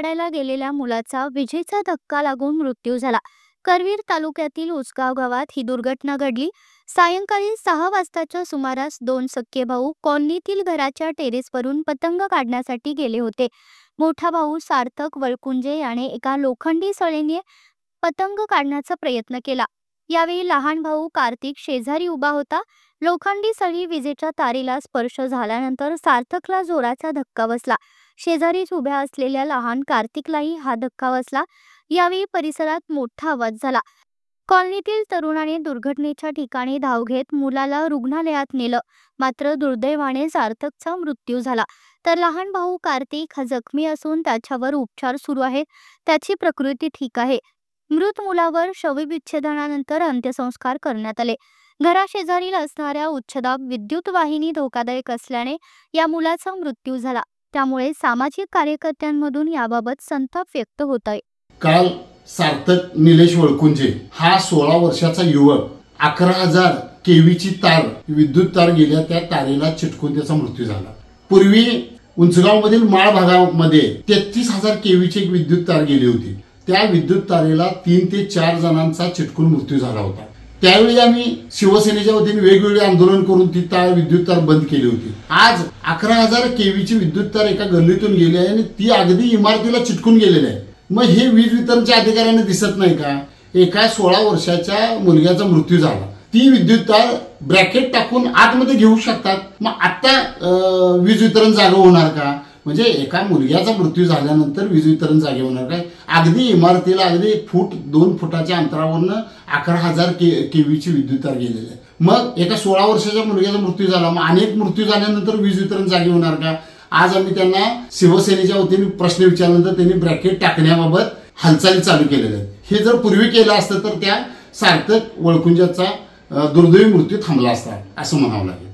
काढायला गेलेल्या मुलाचा विजेचा धक्का लागून मृत्यू झाला। करवीर तालुक्यातील उसगाव गावात ही दुर्घटना घडली। सायंकाळी 6 वाजताच्या सुमारास 2 सख्खे भाऊ कॉलनीतील घराच्या टेरेसवरून पतंग काढण्यासाठी गेले होते। मोठा भाऊ सार्थक वळकुंजे याने एका लोखंडी सळीने पतंग काढण्याचा प्रयत्न केला। यावेळी लहान भाऊ कार्तिक शेजारी उभा होता। लोखंडी सळी विजेच्या तारेला स्पर्श झाल्यानंतर सार्थकला जोराचा धक्का बसला। शेजारीच उभ्या असलेल्या लहान कार्तिकलाही हा धक्का बसला। यावेळी परिसरात मोठा आवाज झाला। कॉलनीतील तरुणाने दुर्घटनेच्या ठिकाणी धाव घेत मुलाला रुग्णालयात नेलं, मात्र दुर्दैवाने सार्थकचा मृत्यू झाला। तर लहान भाऊ कार्तिक हा जखमी असून त्याच्यावर उपचार सुरू आहेत। त्याची प्रकृती ठीक आहे। मृत मुलावर शवविच्छेदनानंतर अंत्यसंस्कार करण्यात आले। घराशेजारील असणाऱ्या उच्चदाब विद्युत वाहिनी धोकादायक असल्याने या मुलाचा मृत्यू झाला। त्यामुळे सामाजिक कार्यकर्त्यांमधून याबाबत संताप व्यक्त होत आहे। काल सार्थक निलेश वळकुंजे हा 16 वर्षाचा युवक 11,000 केवीची तार विद्युत तार गेल्या त्या तारेला चिटकून त्याचा मृत्यू झाला। पूर्वी उंचगाव मधील माळ भागामध्ये 33,000 केवीची एक विद्युत तार गेली होती। त्या विद्युत तारेला 3 ते 4 जणांचा चिटकून मृत्यू झाला होता। त्यावेळी आम्ही शिवसेनेच्या वतीने वेगवेगळे आंदोलन करून ती तार विद्युत तार बंद केली होती। आज 11,000 केवीची विद्युत तार एका गल्लीतून गेली आहे आणि ती अगदी इमारतीला चिटकून गेलेली आहे। मग हे वीज वितरणच्या अधिकाऱ्यांना दिसत नाही का? एका 16 वर्षाच्या मुलग्याचा मृत्यू झाला, ती विद्युत तार ब्रॅकेट टाकून आतमध्ये घेऊ शकतात। मग आता वीज वितरण जागा होणार का? म्हणजे एका मुलग्याचा मृत्यू झाल्यानंतर वीज वितरण जागे होणार काय? अगदी इमारतीला अगदी 1-2 फुटाच्या अंतरावरनं 11,000 केवीची विद्युत तार गेलेली आहे। मग एका 16 वर्षाच्या मुलग्याचा मृत्यू झाला, मग अनेक मृत्यू झाल्यानंतर वीज वितरण जागे होणार का? आज आम्ही त्यांना शिवसेनेच्या वतीने प्रश्न विचारल्यानंतर त्यांनी ब्रॅकेट टाकण्याबाबत हालचाली चालू केलेल्या आहेत। हे जर पूर्वी केलं असतं तर त्या सार्थक वळकुंजाचा दुर्दैवी मृत्यू थांबला असता असं म्हणावं लागेल।